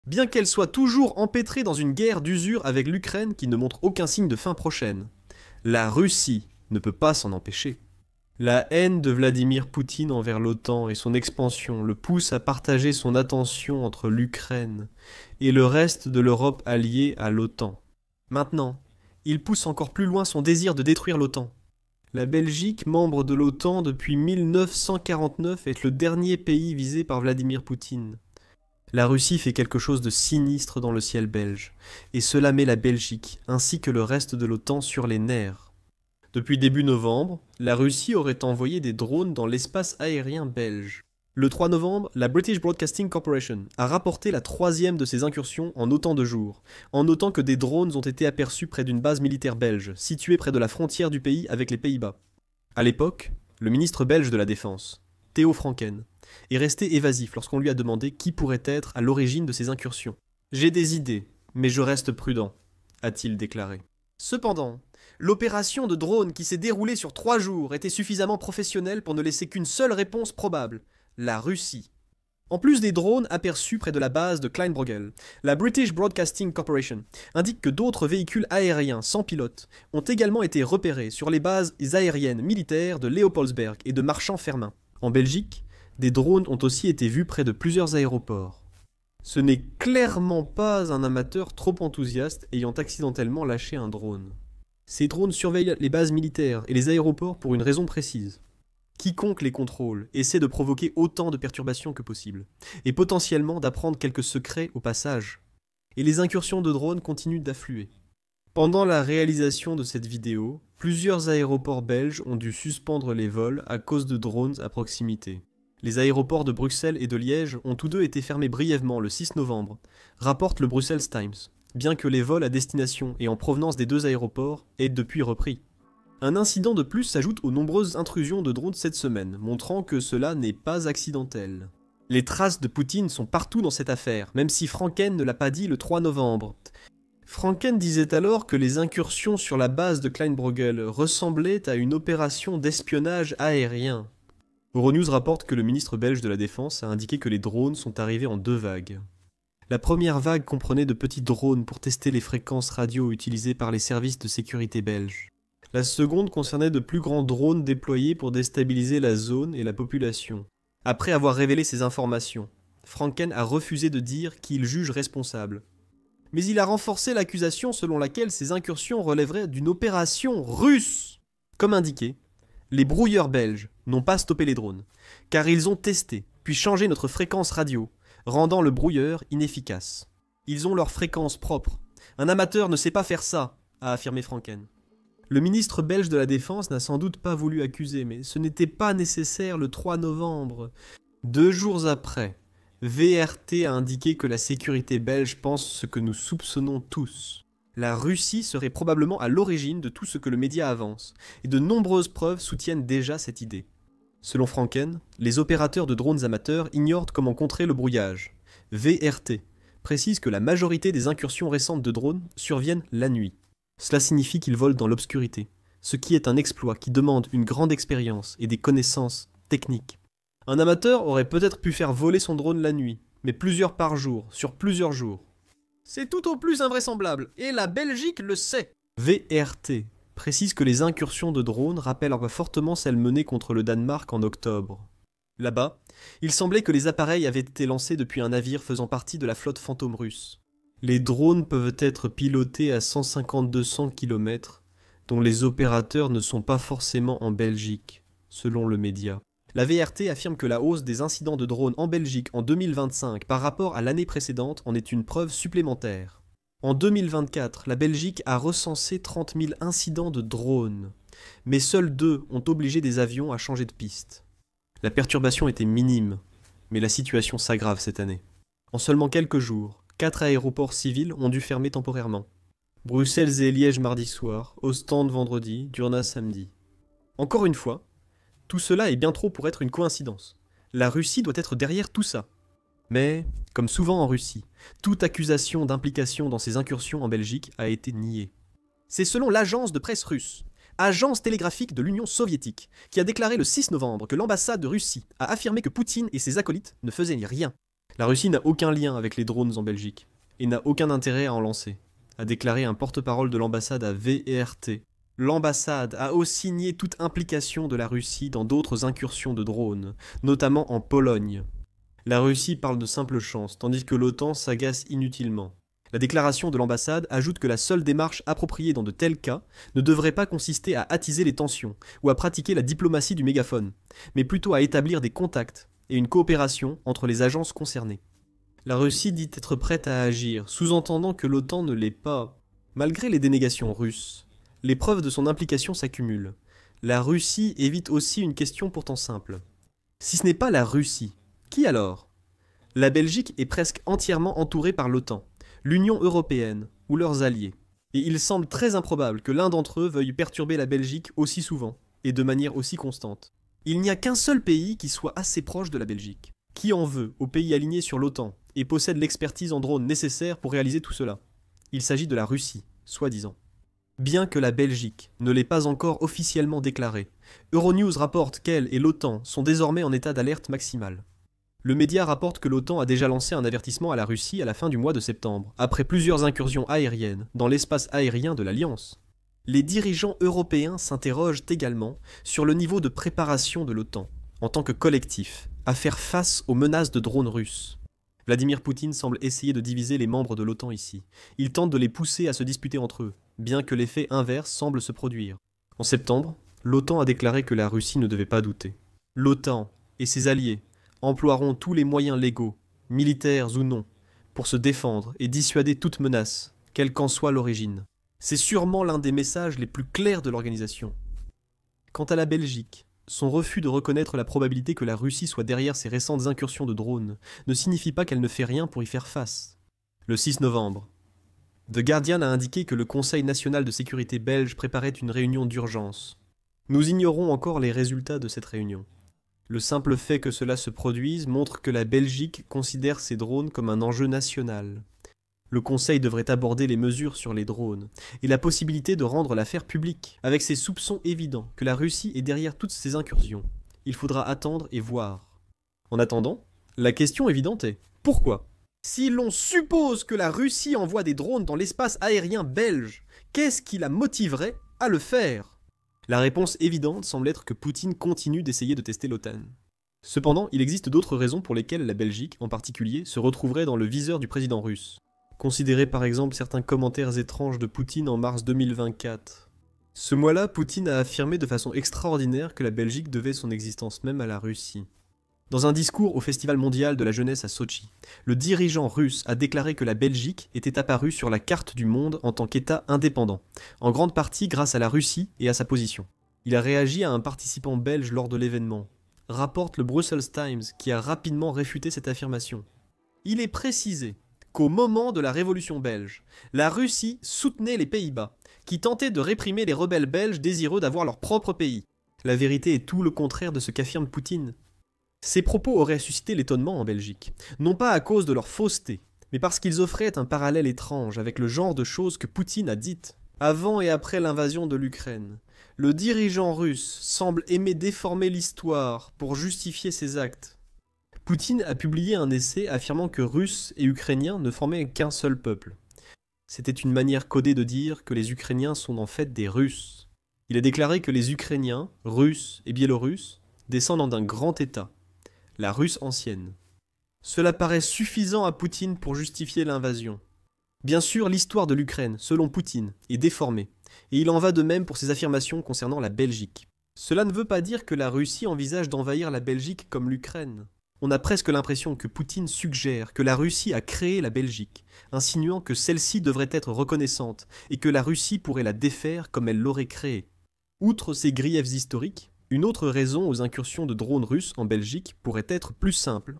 bien qu'elle soit toujours empêtrée dans une guerre d'usure avec l'Ukraine qui ne montre aucun signe de fin prochaine. La Russie ne peut pas s'en empêcher. La haine de Vladimir Poutine envers l'OTAN et son expansion le poussent à partager son attention entre l'Ukraine et le reste de l'Europe alliée à l'OTAN. Maintenant, il pousse encore plus loin son désir de détruire l'OTAN. La Belgique, membre de l'OTAN depuis 1949, est le dernier pays visé par Vladimir Poutine. La Russie fait quelque chose de sinistre dans le ciel belge, et cela met la Belgique, ainsi que le reste de l'OTAN, sur les nerfs. Depuis début novembre, la Russie aurait envoyé des drones dans l'espace aérien belge. Le 3 novembre, la British Broadcasting Corporation a rapporté la troisième de ces incursions en autant de jours, en notant que des drones ont été aperçus près d'une base militaire belge, située près de la frontière du pays avec les Pays-Bas. À l'époque, le ministre belge de la Défense, Theo Franken, est resté évasif lorsqu'on lui a demandé qui pourrait être à l'origine de ces incursions. « J'ai des idées, mais je reste prudent », a-t-il déclaré. Cependant, l'opération de drone qui s'est déroulée sur 3 jours était suffisamment professionnelle pour ne laisser qu'une seule réponse probable, la Russie. En plus des drones aperçus près de la base de Kleinbrogel, la British Broadcasting Corporation indique que d'autres véhicules aériens sans pilote ont également été repérés sur les bases aériennes militaires de Leopoldsberg et de Marchand-Fermin. En Belgique, des drones ont aussi été vus près de plusieurs aéroports. Ce n'est clairement pas un amateur trop enthousiaste ayant accidentellement lâché un drone. Ces drones surveillent les bases militaires et les aéroports pour une raison précise. Quiconque les contrôle essaie de provoquer autant de perturbations que possible, et potentiellement d'apprendre quelques secrets au passage. Et les incursions de drones continuent d'affluer. Pendant la réalisation de cette vidéo, plusieurs aéroports belges ont dû suspendre les vols à cause de drones à proximité. Les aéroports de Bruxelles et de Liège ont tous deux été fermés brièvement le 6 novembre, rapporte le Brussels Times, bien que les vols à destination et en provenance des deux aéroports aient depuis repris. Un incident de plus s'ajoute aux nombreuses intrusions de drones cette semaine, montrant que cela n'est pas accidentel. Les traces de Poutine sont partout dans cette affaire, même si Franken ne l'a pas dit le 3 novembre. Franken disait alors que les incursions sur la base de Kleinbrogel ressemblaient à une opération d'espionnage aérien. Euronews rapporte que le ministre belge de la Défense a indiqué que les drones sont arrivés en 2 vagues. La première vague comprenait de petits drones pour tester les fréquences radio utilisées par les services de sécurité belges. La seconde concernait de plus grands drones déployés pour déstabiliser la zone et la population. Après avoir révélé ces informations, Franken a refusé de dire qui il juge responsable. Mais il a renforcé l'accusation selon laquelle ces incursions relèveraient d'une opération russe. Comme indiqué, les brouilleurs belges n'ont pas stoppé les drones, car ils ont testé, puis changé notre fréquence radio, rendant le brouilleur inefficace. Ils ont leur fréquence propre. Un amateur ne sait pas faire ça, a affirmé Franken. Le ministre belge de la Défense n'a sans doute pas voulu accuser, mais ce n'était pas nécessaire le 3 novembre. 2 jours après, VRT a indiqué que la sécurité belge pense ce que nous soupçonnons tous. La Russie serait probablement à l'origine de tout ce que le média avance, et de nombreuses preuves soutiennent déjà cette idée. Selon Franken, les opérateurs de drones amateurs ignorent comment contrer le brouillage. VRT précise que la majorité des incursions récentes de drones surviennent la nuit. Cela signifie qu'ils volent dans l'obscurité, ce qui est un exploit qui demande une grande expérience et des connaissances techniques. Un amateur aurait peut-être pu faire voler son drone la nuit, mais plusieurs par jour, sur plusieurs jours. C'est tout au plus invraisemblable, et la Belgique le sait. VRT précise que les incursions de drones rappellent fortement celles menées contre le Danemark en octobre. Là-bas, il semblait que les appareils avaient été lancés depuis un navire faisant partie de la flotte fantôme russe. Les drones peuvent être pilotés à 150-200 km, dont les opérateurs ne sont pas forcément en Belgique, selon le média. La VRT affirme que la hausse des incidents de drones en Belgique en 2025 par rapport à l'année précédente en est une preuve supplémentaire. En 2024, la Belgique a recensé 30 000 incidents de drones, mais seuls 2 ont obligé des avions à changer de piste. La perturbation était minime, mais la situation s'aggrave cette année. En seulement quelques jours, 4 aéroports civils ont dû fermer temporairement. Bruxelles et Liège mardi soir, Ostende vendredi, Durna samedi. Encore une fois, tout cela est bien trop pour être une coïncidence. La Russie doit être derrière tout ça. Mais, comme souvent en Russie, toute accusation d'implication dans ces incursions en Belgique a été niée. C'est selon l'agence de presse russe, agence télégraphique de l'Union soviétique, qui a déclaré le 6 novembre que l'ambassade de Russie a affirmé que Poutine et ses acolytes ne faisaient rien. La Russie n'a aucun lien avec les drones en Belgique, et n'a aucun intérêt à en lancer, a déclaré un porte-parole de l'ambassade à VRT. L'ambassade a aussi nié toute implication de la Russie dans d'autres incursions de drones, notamment en Pologne. La Russie parle de simple chance, tandis que l'OTAN s'agace inutilement. La déclaration de l'ambassade ajoute que la seule démarche appropriée dans de tels cas ne devrait pas consister à attiser les tensions ou à pratiquer la diplomatie du mégaphone, mais plutôt à établir des contacts et une coopération entre les agences concernées. La Russie dit être prête à agir, sous-entendant que l'OTAN ne l'est pas. Malgré les dénégations russes, les preuves de son implication s'accumulent. La Russie évite aussi une question pourtant simple. Si ce n'est pas la Russie, qui alors? La Belgique est presque entièrement entourée par l'OTAN, l'Union européenne ou leurs alliés. Et il semble très improbable que l'un d'entre eux veuille perturber la Belgique aussi souvent et de manière aussi constante. Il n'y a qu'un seul pays qui soit assez proche de la Belgique. Qui en veut aux pays alignés sur l'OTAN et possède l'expertise en drone nécessaire pour réaliser tout cela? Il s'agit de la Russie, soi-disant. Bien que la Belgique ne l'ait pas encore officiellement déclaré, Euronews rapporte qu'elle et l'OTAN sont désormais en état d'alerte maximale. Le média rapporte que l'OTAN a déjà lancé un avertissement à la Russie à la fin du mois de septembre, après plusieurs incursions aériennes dans l'espace aérien de l'Alliance. Les dirigeants européens s'interrogent également sur le niveau de préparation de l'OTAN, en tant que collectif, à faire face aux menaces de drones russes. Vladimir Poutine semble essayer de diviser les membres de l'OTAN ici. Il tente de les pousser à se disputer entre eux, bien que l'effet inverse semble se produire. En septembre, l'OTAN a déclaré que la Russie ne devait pas douter. L'OTAN et ses alliés emploieront tous les moyens légaux, militaires ou non, pour se défendre et dissuader toute menace, quelle qu'en soit l'origine. C'est sûrement l'un des messages les plus clairs de l'organisation. Quant à la Belgique, son refus de reconnaître la probabilité que la Russie soit derrière ces récentes incursions de drones ne signifie pas qu'elle ne fait rien pour y faire face. Le 6 novembre, The Guardian a indiqué que le Conseil national de sécurité belge préparait une réunion d'urgence. Nous ignorons encore les résultats de cette réunion. Le simple fait que cela se produise montre que la Belgique considère ces drones comme un enjeu national. Le Conseil devrait aborder les mesures sur les drones et la possibilité de rendre l'affaire publique, avec ses soupçons évidents que la Russie est derrière toutes ces incursions. Il faudra attendre et voir. En attendant, la question évidente est « Pourquoi ?» Si l'on suppose que la Russie envoie des drones dans l'espace aérien belge, qu'est-ce qui la motiverait à le faire? La réponse évidente semble être que Poutine continue d'essayer de tester l'OTAN. Cependant, il existe d'autres raisons pour lesquelles la Belgique, en particulier, se retrouverait dans le viseur du président russe. Considérez par exemple certains commentaires étranges de Poutine en mars 2024. Ce mois-là, Poutine a affirmé de façon extraordinaire que la Belgique devait son existence même à la Russie. Dans un discours au Festival mondial de la jeunesse à Sotchi, le dirigeant russe a déclaré que la Belgique était apparue sur la carte du monde en tant qu'État indépendant, en grande partie grâce à la Russie et à sa position. Il a réagi à un participant belge lors de l'événement, rapporte le Brussels Times qui a rapidement réfuté cette affirmation. Il est précisé qu'au moment de la révolution belge, la Russie soutenait les Pays-Bas, qui tentaient de réprimer les rebelles belges désireux d'avoir leur propre pays. La vérité est tout le contraire de ce qu'affirme Poutine. Ces propos auraient suscité l'étonnement en Belgique, non pas à cause de leur fausseté, mais parce qu'ils offraient un parallèle étrange avec le genre de choses que Poutine a dites. Avant et après l'invasion de l'Ukraine, le dirigeant russe semble aimer déformer l'histoire pour justifier ses actes. Poutine a publié un essai affirmant que Russes et Ukrainiens ne formaient qu'un seul peuple. C'était une manière codée de dire que les Ukrainiens sont en fait des Russes. Il a déclaré que les Ukrainiens, Russes et Biélorusses descendent d'un grand État, la Russe ancienne. Cela paraît suffisant à Poutine pour justifier l'invasion. Bien sûr, l'histoire de l'Ukraine, selon Poutine, est déformée, et il en va de même pour ses affirmations concernant la Belgique. Cela ne veut pas dire que la Russie envisage d'envahir la Belgique comme l'Ukraine. On a presque l'impression que Poutine suggère que la Russie a créé la Belgique, insinuant que celle-ci devrait être reconnaissante, et que la Russie pourrait la défaire comme elle l'aurait créée. Outre ces griefs historiques, une autre raison aux incursions de drones russes en Belgique pourrait être plus simple.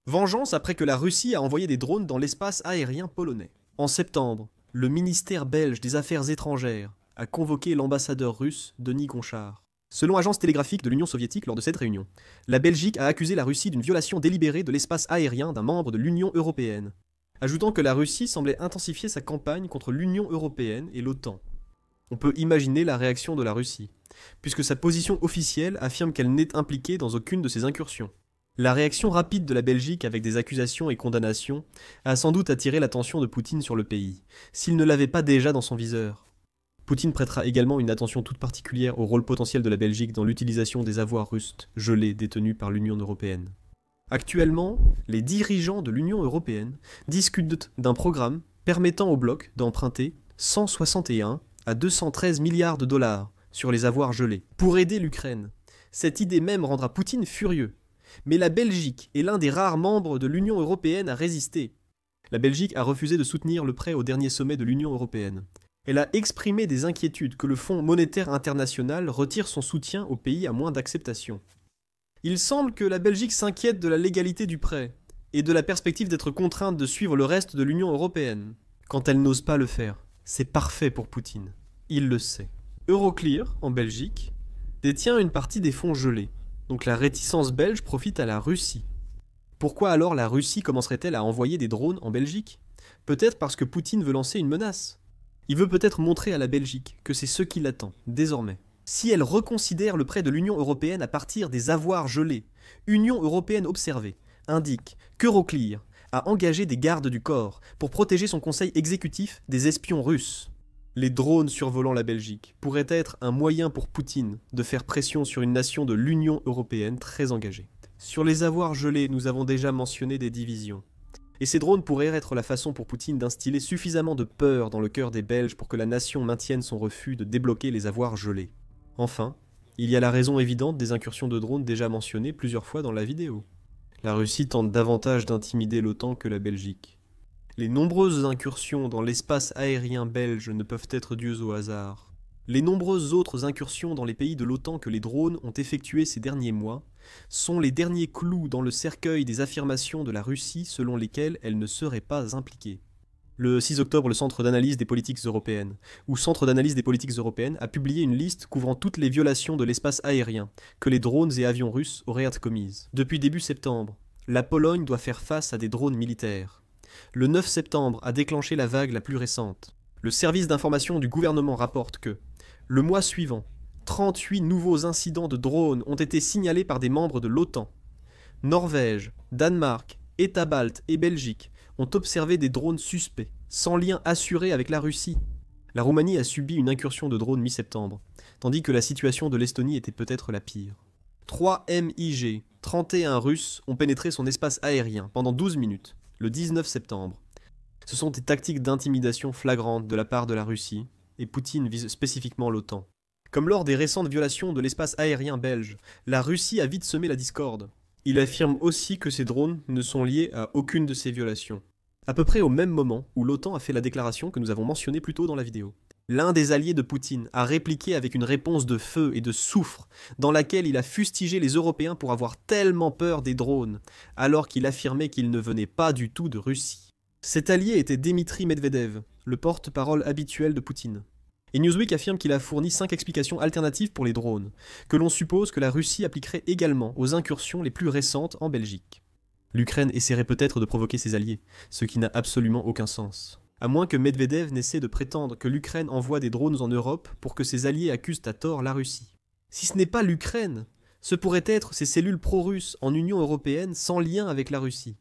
Vengeance après que la Russie a envoyé des drones dans l'espace aérien polonais. En septembre, le ministère belge des Affaires étrangères a convoqué l'ambassadeur russe Denis Gonchar. Selon Agence télégraphique de l'Union soviétique lors de cette réunion, la Belgique a accusé la Russie d'une violation délibérée de l'espace aérien d'un membre de l'Union européenne, ajoutant que la Russie semblait intensifier sa campagne contre l'Union européenne et l'OTAN. On peut imaginer la réaction de la Russie, puisque sa position officielle affirme qu'elle n'est impliquée dans aucune de ces incursions. La réaction rapide de la Belgique avec des accusations et condamnations a sans doute attiré l'attention de Poutine sur le pays, s'il ne l'avait pas déjà dans son viseur. Poutine prêtera également une attention toute particulière au rôle potentiel de la Belgique dans l'utilisation des avoirs russes gelés détenus par l'Union européenne. Actuellement, les dirigeants de l'Union européenne discutent d'un programme permettant au bloc d'emprunter 161 à 213 milliards de dollars sur les avoirs gelés pour aider l'Ukraine. Cette idée même rendra Poutine furieux. Mais la Belgique est l'un des rares membres de l'Union européenne à résister. La Belgique a refusé de soutenir le prêt au dernier sommet de l'Union européenne. Elle a exprimé des inquiétudes que le Fonds monétaire international retire son soutien au pays à moins d'acceptation. Il semble que la Belgique s'inquiète de la légalité du prêt et de la perspective d'être contrainte de suivre le reste de l'Union européenne. Quand elle n'ose pas le faire, c'est parfait pour Poutine. Il le sait. Euroclear, en Belgique, détient une partie des fonds gelés. Donc la réticence belge profite à la Russie. Pourquoi alors la Russie commencerait-elle à envoyer des drones en Belgique? Peut-être parce que Poutine veut lancer une menace. Il veut peut-être montrer à la Belgique que c'est ce qui l'attend, désormais. Si elle reconsidère le prêt de l'Union européenne à partir des avoirs gelés, Union européenne observée indique qu'Euroclear a engagé des gardes du corps pour protéger son conseil exécutif des espions russes. Les drones survolant la Belgique pourraient être un moyen pour Poutine de faire pression sur une nation de l'Union européenne très engagée. Sur les avoirs gelés, nous avons déjà mentionné des divisions. Et ces drones pourraient être la façon pour Poutine d'instiller suffisamment de peur dans le cœur des Belges pour que la nation maintienne son refus de débloquer les avoirs gelés. Enfin, il y a la raison évidente des incursions de drones déjà mentionnées plusieurs fois dans la vidéo. La Russie tente davantage d'intimider l'OTAN que la Belgique. Les nombreuses incursions dans l'espace aérien belge ne peuvent être dues au hasard. Les nombreuses autres incursions dans les pays de l'OTAN que les drones ont effectuées ces derniers mois sont les derniers clous dans le cercueil des affirmations de la Russie selon lesquelles elle ne serait pas impliquée. Le 6 octobre, le Centre d'analyse des politiques européennes, ou Centre d'analyse des politiques européennes, a publié une liste couvrant toutes les violations de l'espace aérien que les drones et avions russes auraient commises. Depuis début septembre, la Pologne doit faire face à des drones militaires. Le 9 septembre a déclenché la vague la plus récente. Le service d'information du gouvernement rapporte que, le mois suivant, 38 nouveaux incidents de drones ont été signalés par des membres de l'OTAN. Norvège, Danemark, États baltes et Belgique ont observé des drones suspects, sans lien assuré avec la Russie. La Roumanie a subi une incursion de drones mi-septembre, tandis que la situation de l'Estonie était peut-être la pire. 3 MiG, 31 Russes, ont pénétré son espace aérien pendant 12 minutes, le 19 septembre. Ce sont des tactiques d'intimidation flagrantes de la part de la Russie, et Poutine vise spécifiquement l'OTAN. Comme lors des récentes violations de l'espace aérien belge, la Russie a vite semé la discorde. Il affirme aussi que ces drones ne sont liés à aucune de ces violations. À peu près au même moment où l'OTAN a fait la déclaration que nous avons mentionnée plus tôt dans la vidéo. L'un des alliés de Poutine a répliqué avec une réponse de feu et de soufre, dans laquelle il a fustigé les Européens pour avoir tellement peur des drones, alors qu'il affirmait qu'il ne venait pas du tout de Russie. Cet allié était Dmitri Medvedev, le porte-parole habituel de Poutine. Et Newsweek affirme qu'il a fourni 5 explications alternatives pour les drones, que l'on suppose que la Russie appliquerait également aux incursions les plus récentes en Belgique. L'Ukraine essaierait peut-être de provoquer ses alliés, ce qui n'a absolument aucun sens. À moins que Medvedev n'essaie de prétendre que l'Ukraine envoie des drones en Europe pour que ses alliés accusent à tort la Russie. Si ce n'est pas l'Ukraine, ce pourrait être ces cellules pro-russes en Union européenne sans lien avec la Russie.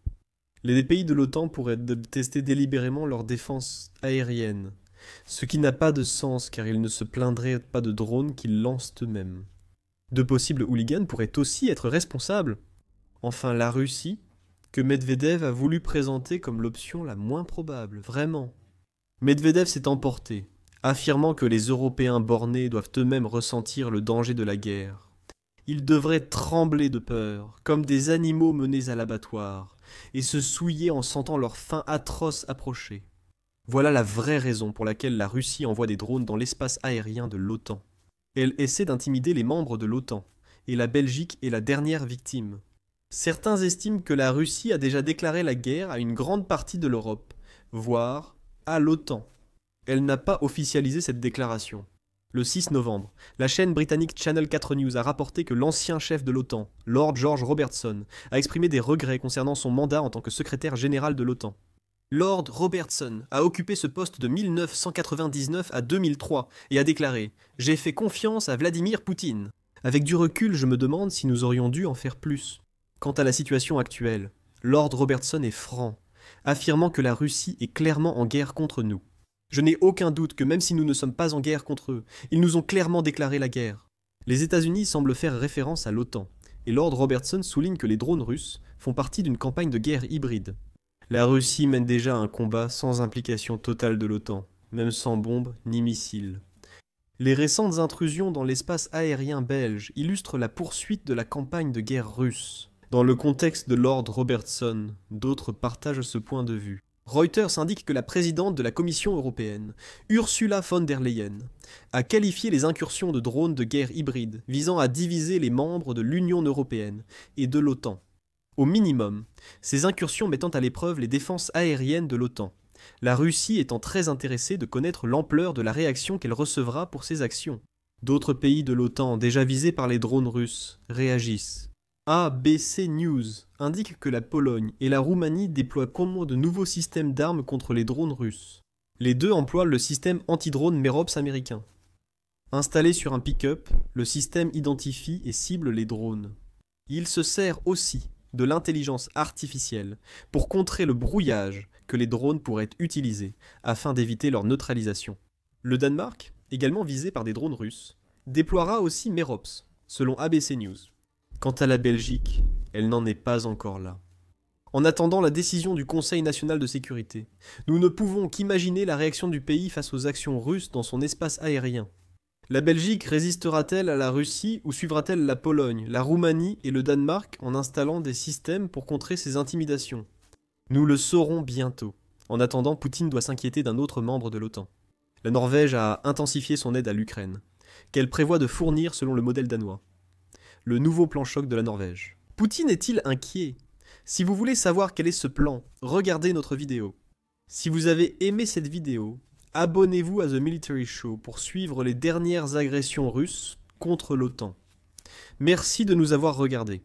Les pays de l'OTAN pourraient tester délibérément leur défense aérienne, ce qui n'a pas de sens car ils ne se plaindraient pas de drones qu'ils lancent eux-mêmes. De possibles hooligans pourraient aussi être responsables. Enfin, la Russie, que Medvedev a voulu présenter comme l'option la moins probable, vraiment. Medvedev s'est emporté, affirmant que les Européens bornés doivent eux-mêmes ressentir le danger de la guerre. Ils devraient trembler de peur, comme des animaux menés à l'abattoir, et se souiller en sentant leur faim atroce approcher. Voilà la vraie raison pour laquelle la Russie envoie des drones dans l'espace aérien de l'OTAN. Elle essaie d'intimider les membres de l'OTAN, et la Belgique est la dernière victime. Certains estiment que la Russie a déjà déclaré la guerre à une grande partie de l'Europe, voire à l'OTAN. Elle n'a pas officialisé cette déclaration. Le 6 novembre, la chaîne britannique Channel 4 News a rapporté que l'ancien chef de l'OTAN, Lord George Robertson, a exprimé des regrets concernant son mandat en tant que secrétaire général de l'OTAN. Lord Robertson a occupé ce poste de 1999 à 2003 et a déclaré « J'ai fait confiance à Vladimir Poutine ». Avec du recul, je me demande si nous aurions dû en faire plus. Quant à la situation actuelle, Lord Robertson est franc, affirmant que la Russie est clairement en guerre contre nous. Je n'ai aucun doute que même si nous ne sommes pas en guerre contre eux, ils nous ont clairement déclaré la guerre. Les États-Unis semblent faire référence à l'OTAN, et Lord Robertson souligne que les drones russes font partie d'une campagne de guerre hybride. La Russie mène déjà un combat sans implication totale de l'OTAN, même sans bombes ni missiles. Les récentes intrusions dans l'espace aérien belge illustrent la poursuite de la campagne de guerre russe. Dans le contexte de Lord Robertson, d'autres partagent ce point de vue. Reuters indique que la présidente de la Commission européenne, Ursula von der Leyen, a qualifié les incursions de drones de guerre hybride visant à diviser les membres de l'Union européenne et de l'OTAN. Au minimum, ces incursions mettant à l'épreuve les défenses aériennes de l'OTAN, la Russie étant très intéressée de connaître l'ampleur de la réaction qu'elle recevra pour ces actions. D'autres pays de l'OTAN déjà visés par les drones russes réagissent. ABC News indique que la Pologne et la Roumanie déploient de nouveaux systèmes d'armes contre les drones russes. Les deux emploient le système anti-drone Merops américain. Installé sur un pick-up, le système identifie et cible les drones. Il se sert aussi de l'intelligence artificielle pour contrer le brouillage que les drones pourraient utiliser afin d'éviter leur neutralisation. Le Danemark, également visé par des drones russes, déploiera aussi Merops, selon ABC News. Quant à la Belgique, elle n'en est pas encore là. En attendant la décision du Conseil national de sécurité, nous ne pouvons qu'imaginer la réaction du pays face aux actions russes dans son espace aérien. La Belgique résistera-t-elle à la Russie ou suivra-t-elle la Pologne, la Roumanie et le Danemark en installant des systèmes pour contrer ces intimidations? Nous le saurons bientôt. En attendant, Poutine doit s'inquiéter d'un autre membre de l'OTAN. La Norvège a intensifié son aide à l'Ukraine, qu'elle prévoit de fournir selon le modèle danois. Le nouveau plan choc de la Norvège. Poutine est-il inquiet? Si vous voulez savoir quel est ce plan, regardez notre vidéo. Si vous avez aimé cette vidéo, abonnez-vous à The Military Show pour suivre les dernières agressions russes contre l'OTAN. Merci de nous avoir regardés.